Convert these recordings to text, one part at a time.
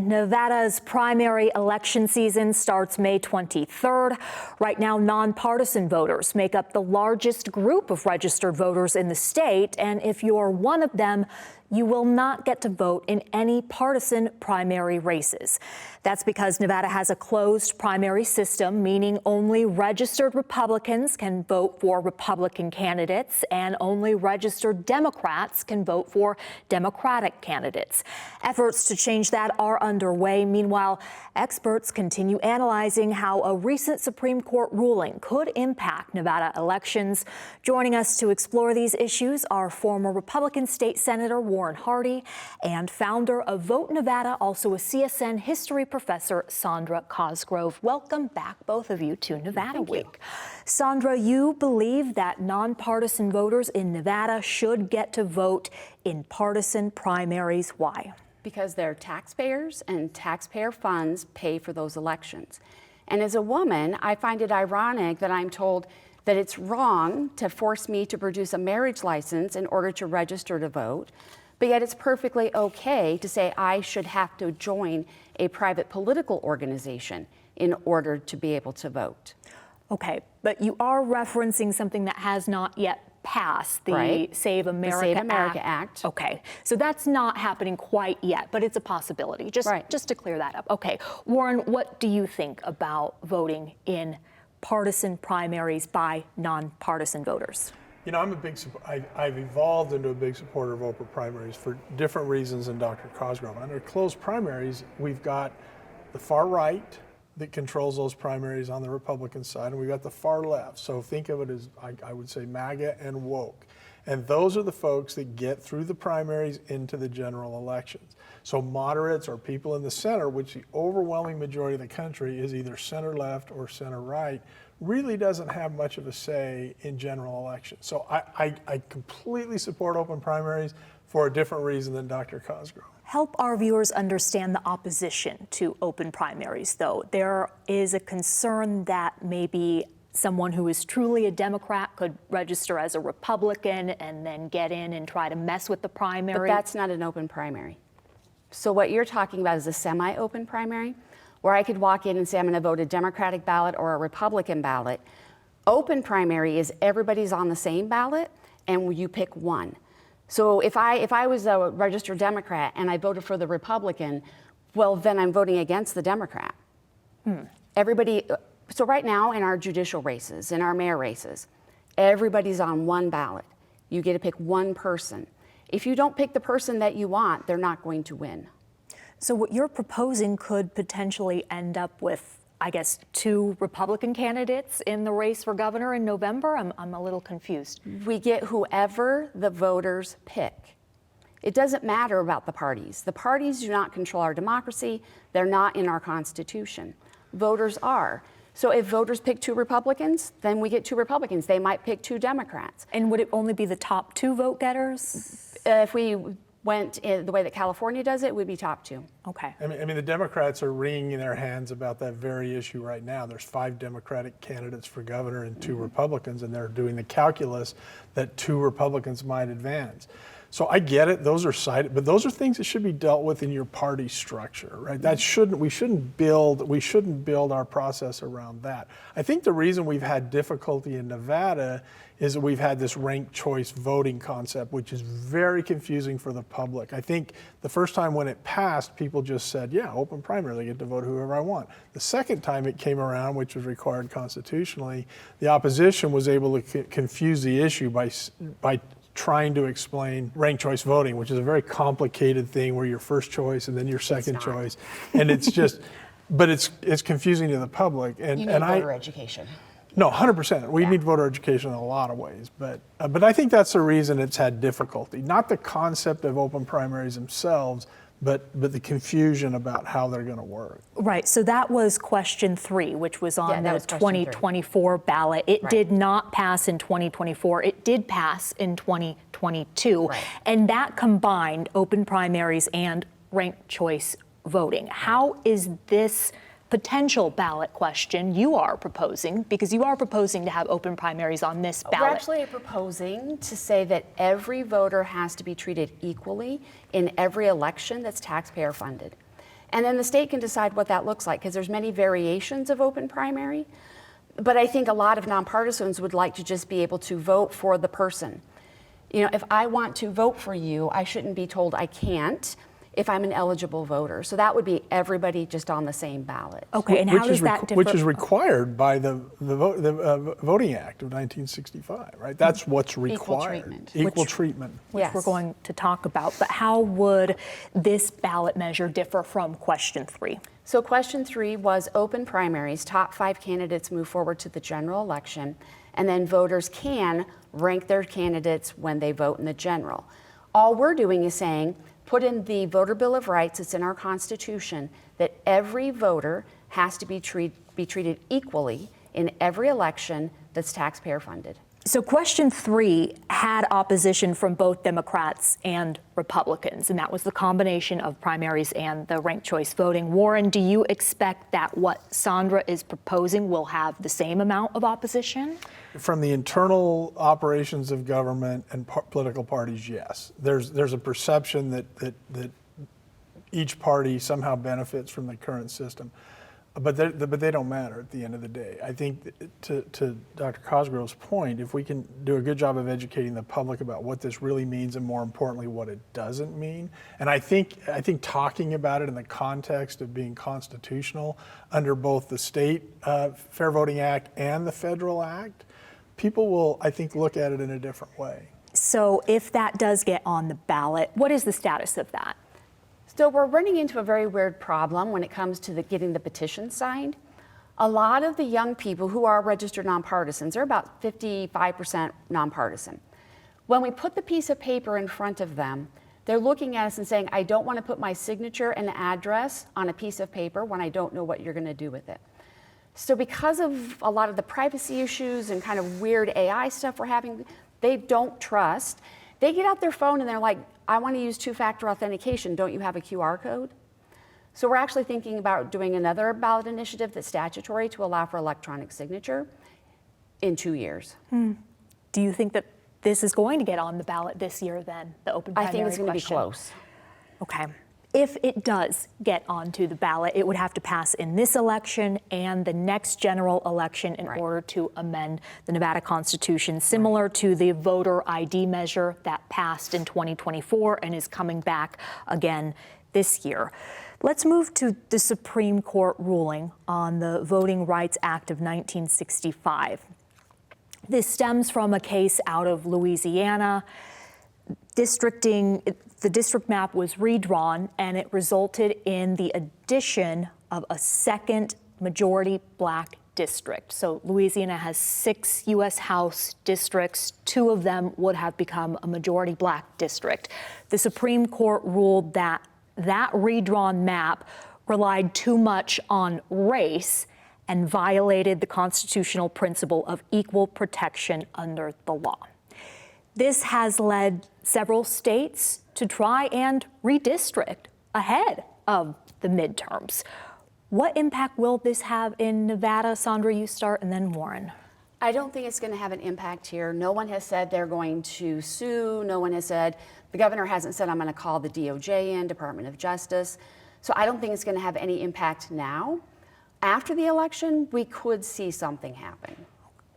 Nevada's primary election season starts May 23rd. Right now, nonpartisan voters make up the largest group of registered voters in the state, and if you're one of them, you will not get to vote in any partisan primary races. That's because Nevada has a closed primary system, meaning only registered Republicans can vote for Republican candidates and only registered Democrats can vote for Democratic candidates. Efforts to change that are underway. Meanwhile, experts continue analyzing how a recent Supreme Court ruling could impact Nevada elections. Joining us to explore these issues are former Republican State Senator Warren Hardee and founder of Vote Nevada, also a CSN history professor, Sandra Cosgrove. Welcome back, both of you, to Nevada Week. Sandra, you believe that nonpartisan voters in Nevada should get to vote in partisan primaries. Why? Because they're taxpayers and taxpayer funds pay for those elections. And as a woman, I find it ironic that I'm told that it's wrong to force me to produce a marriage license in order to register to vote, but yet it's perfectly okay to say I should have to join a private political organization in order to be able to vote. Okay, but you are referencing something that has not yet passed, the right. Save America Act. Okay, so that's not happening quite yet, but it's a possibility, just to clear that up. Okay, Warren, what do you think about voting in partisan primaries by nonpartisan voters? You know, I've evolved into a big supporter of open primaries for different reasons than Dr. Cosgrove. Under closed primaries, we've got the far right that controls those primaries on the Republican side, and we've got the far left. So think of it as, I would say, MAGA and woke. And those are the folks that get through the primaries into the general elections. So moderates or people in the center, which the overwhelming majority of the country is either center left or center right, really doesn't have much of a say in general elections. So I completely support open primaries for a different reason than Dr. Cosgrove. Help our viewers understand the opposition to open primaries, though. There is a concern that maybe someone who is truly a Democrat could register as a Republican and then get in and try to mess with the primary. But that's not an open primary. So what you're talking about is a semi-open primary, where I could walk in and say I'm going to vote a Democratic ballot or a Republican ballot. Open primary is everybody's on the same ballot and you pick one. So if I was a registered Democrat and I voted for the Republican, well, then I'm voting against the Democrat. So right now in our judicial races, in our mayor races, everybody's on one ballot. You get to pick one person. If you don't pick the person that you want, they're not going to win. So what you're proposing could potentially end up with, I guess, 2 Republican candidates in the race for governor in November? I'm a little confused. We get whoever the voters pick. It doesn't matter about the parties. The parties do not control our democracy. They're not in our Constitution. Voters are. So if voters pick 2 Republicans, then we get 2 Republicans. They might pick 2 Democrats. And would it only be the top 2 vote getters? If we went in the way that California does it, would be top 2. Okay. I mean, the Democrats are wringing their hands about that very issue right now. There's 5 Democratic candidates for governor and 2 Republicans, and they're doing the calculus that 2 Republicans might advance. So I get it; those are cited, but those are things that should be dealt with in your party structure, right? We shouldn't build our process around that. I think the reason we've had difficulty in Nevada is that we've had this ranked choice voting concept, which is very confusing for the public. I think the first time when it passed, people just said, yeah, open primary, I get to vote whoever I want. The second time it came around, which was required constitutionally, the opposition was able to confuse the issue by trying to explain ranked choice voting, which is a very complicated thing where your first choice and then your second choice. And it's just, but it's confusing to the public. And you need voter education. No, 100%. We need voter education in a lot of ways, but I think that's the reason it's had difficulty. Not the concept of open primaries themselves, but the confusion about how they're going to work. Right. So that was question 3, which was on the 2024 ballot. It did not pass in 2024. It did pass in 2022. Right. And that combined open primaries and ranked choice voting. How is this potential ballot question you are proposing, because you are proposing to have open primaries on this ballot? We're actually proposing to say that every voter has to be treated equally in every election that's taxpayer funded. And then the state can decide what that looks like, because there's many variations of open primary. But I think a lot of nonpartisans would like to just be able to vote for the person. You know, if I want to vote for you, I shouldn't be told I can't if I'm an eligible voter. So that would be everybody just on the same ballot. Okay, and how does that differ? Which is required by the Voting Act of 1965, right? That's what's required. treatment. Equal treatment. Which Yes. we're going to talk about. But how would this ballot measure differ from question 3? So question 3 was open primaries. Top 5 candidates move forward to the general election, and then voters can rank their candidates when they vote in the general. All we're doing is saying, put in the Voter Bill of Rights, it's in our Constitution, that every voter has to be treated equally in every election that's taxpayer funded. So question 3 had opposition from both Democrats and Republicans, and that was the combination of primaries and the ranked choice voting. Warren, do you expect that what Sandra is proposing will have the same amount of opposition? From the internal operations of government and political parties, yes. There's a perception that each party somehow benefits from the current system, but they don't matter at the end of the day. I think to Dr. Cosgrove's point, if we can do a good job of educating the public about what this really means and more importantly what it doesn't mean, and I think talking about it in the context of being constitutional under both the state Fair Voting Act and the federal act, people will, I think, look at it in a different way. So if that does get on the ballot, what is the status of that? So we're running into a very weird problem when it comes to getting the petition signed. A lot of the young people who are registered nonpartisans, they're about 55% nonpartisan. When we put the piece of paper in front of them, they're looking at us and saying, I don't want to put my signature and address on a piece of paper when I don't know what you're going to do with it. So because of a lot of the privacy issues and kind of weird AI stuff we're having, they don't trust. They get out their phone and they're like, I want to use two-factor authentication. Don't you have a QR code? So we're actually thinking about doing another ballot initiative that's statutory to allow for electronic signature in 2 years. Do you think that this is going to get on the ballot this year then, the open primary I think it's going to be question? close. Okay. If it does get onto the ballot, it would have to pass in this election and the next general election in Right. order to amend the Nevada Constitution, similar to the voter ID measure that passed in 2024 and is coming back again this year. Let's move to the Supreme Court ruling on the Voting Rights Act of 1965. This stems from a case out of Louisiana. The district map was redrawn, and it resulted in the addition of a second majority black district. So Louisiana has 6 U.S. House districts. 2 of them would have become a majority black district. The Supreme Court ruled that that redrawn map relied too much on race and violated the constitutional principle of equal protection under the law. This has led several states to try and redistrict ahead of the midterms. What impact will this have in Nevada? Sandra, you start, and then Warren. I don't think it's going to have an impact here. No one has said they're going to sue. No one has said, the governor hasn't said, I'm going to call the DOJ in, Department of Justice. So I don't think it's going to have any impact now. After the election, we could see something happen.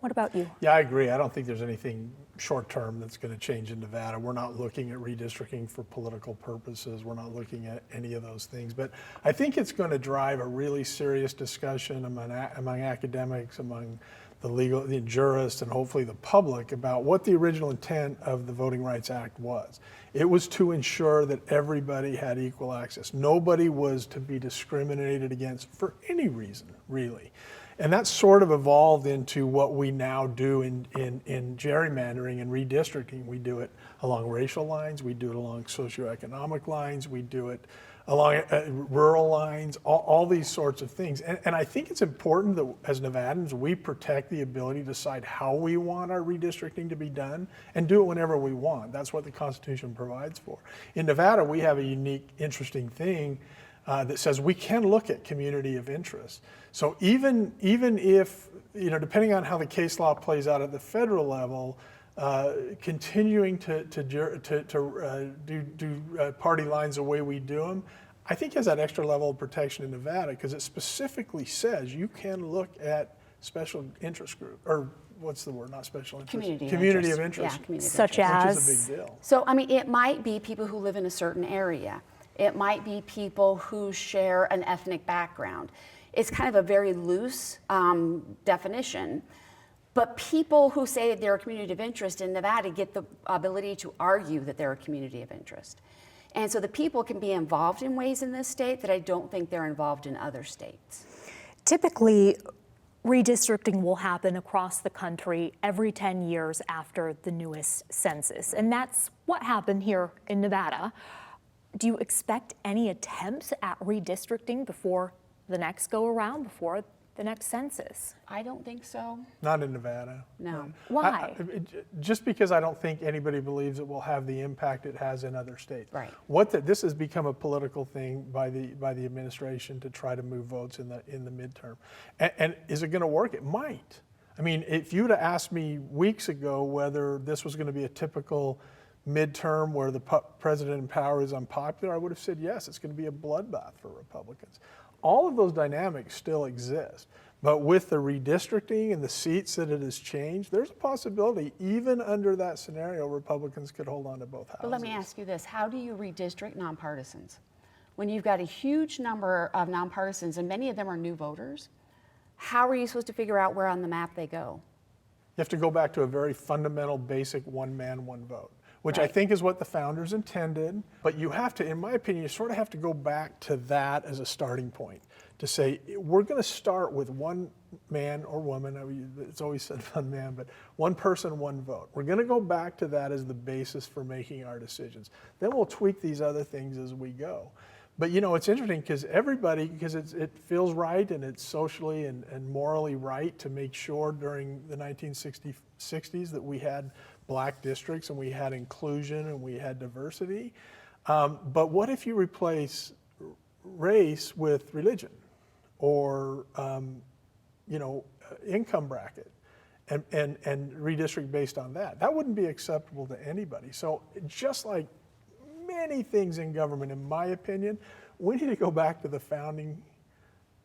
What about you? Yeah, I agree. I don't think there's anything short term that's going to change in Nevada. We're not looking at redistricting for political purposes. We're not looking at any of those things. But I think it's going to drive a really serious discussion among academics, among the jurists, and hopefully the public about what the original intent of the Voting Rights Act was. It was to ensure that everybody had equal access. Nobody was to be discriminated against for any reason, really. And that sort of evolved into what we now do in gerrymandering and redistricting. We do it along racial lines, we do it along socioeconomic lines, we do it along rural lines, all these sorts of things. And I think it's important that as Nevadans, we protect the ability to decide how we want our redistricting to be done and do it whenever we want. That's what the Constitution provides for. In Nevada, we have a unique, interesting thing that says we can look at community of interest. So even if, depending on how the case law plays out at the federal level, continuing to do party lines the way we do them, I think has that extra level of protection in Nevada because it specifically says you can look at special interest group, or what's the word, not special interest? Community of Yeah, interest. community of Such interest. Which as? is a big deal. So, I mean, it might be people who live in a certain area. It might be people who share an ethnic background. It's kind of a very loose definition. But people who say they're a community of interest in Nevada get the ability to argue that they're a community of interest. And so the people can be involved in ways in this state that I don't think they're involved in other states. Typically, redistricting will happen across the country every 10 years after the newest census. And that's what happened here in Nevada. Do you expect any attempts at redistricting before the next go around, before the next census? I don't think so. Not in Nevada. No. Why? Just because I don't think anybody believes it will have the impact it has in other states. Right. This has become a political thing by the administration to try to move votes in the midterm. And is it going to work? It might. I mean, if you'd have asked me weeks ago whether this was going to be a typical midterm where the president in power is unpopular, I would have said yes, it's going to be a bloodbath for Republicans. All of those dynamics still exist. But with the redistricting and the seats that it has changed, there's a possibility, even under that scenario, Republicans could hold on to both houses. But let me ask you this, how do you redistrict nonpartisans? When you've got a huge number of nonpartisans and many of them are new voters, how are you supposed to figure out where on the map they go? You have to go back to a very fundamental, basic one man, one vote, which I Right. think is what the founders intended. But you have to, in my opinion, you sort of have to go back to that as a starting point to say, we're going to start with one man or woman. I mean, it's always said one man, but one person, one vote. We're going to go back to that as the basis for making our decisions. Then we'll tweak these other things as we go. But you know, it's interesting because it feels right and it's socially and morally right to make sure during the 1960s that we had black districts and we had inclusion and we had diversity. But what if you replace race with religion or income bracket and redistrict based on that? That wouldn't be acceptable to anybody. So just like many things in government, in my opinion, we need to go back to the founding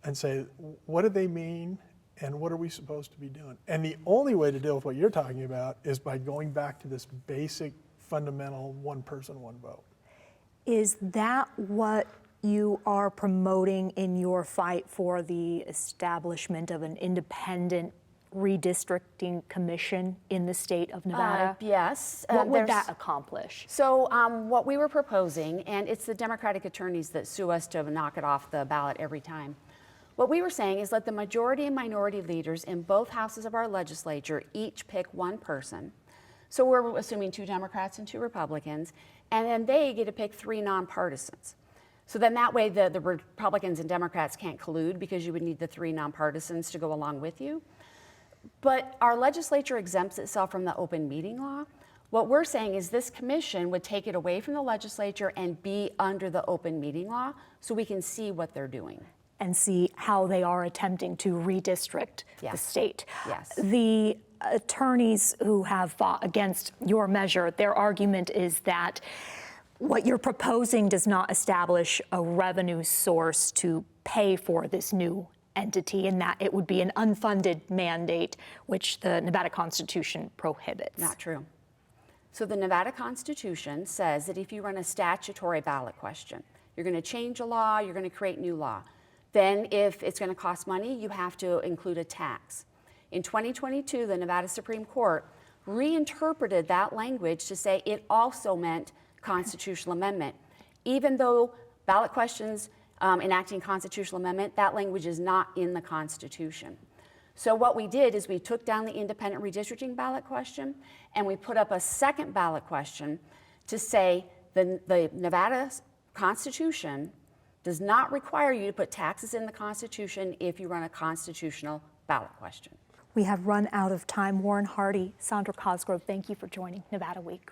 and say, what do they mean and what are we supposed to be doing? And the only way to deal with what you're talking about is by going back to this basic, fundamental one person, one vote. Is that what you are promoting in your fight for the establishment of an independent redistricting commission in the state of Nevada? Yes. What would there's- that accomplish? So what we were proposing, and it's the Democratic attorneys that sue us to knock it off the ballot every time. What we were saying is let the majority and minority leaders in both houses of our legislature each pick one person. So we're assuming 2 Democrats and 2 Republicans, and then they get to pick 3 nonpartisans. So then that way the Republicans and Democrats can't collude because you would need the 3 nonpartisans to go along with you. But our legislature exempts itself from the open meeting law. What we're saying is this commission would take it away from the legislature and be under the open meeting law so we can see what they're doing. And see how they are attempting to redistrict the Yes. state. Yes. The attorneys who have fought against your measure, their argument is that what you're proposing does not establish a revenue source to pay for this new entity, and that it would be an unfunded mandate, which the Nevada Constitution prohibits. Not true. So the Nevada Constitution says that if you run a statutory ballot question, you're going to change a law, you're going to create new law. Then if it's going to cost money, you have to include a tax. In 2022, the Nevada Supreme Court reinterpreted that language to say it also meant constitutional amendment. Even though ballot questions enacting constitutional amendment, that language is not in the Constitution. So what we did is we took down the independent redistricting ballot question and we put up a second ballot question to say the Nevada Constitution does not require you to put taxes in the Constitution if you run a constitutional ballot question. We have run out of time. Warren Hardy, Sandra Cosgrove, thank you for joining Nevada Week.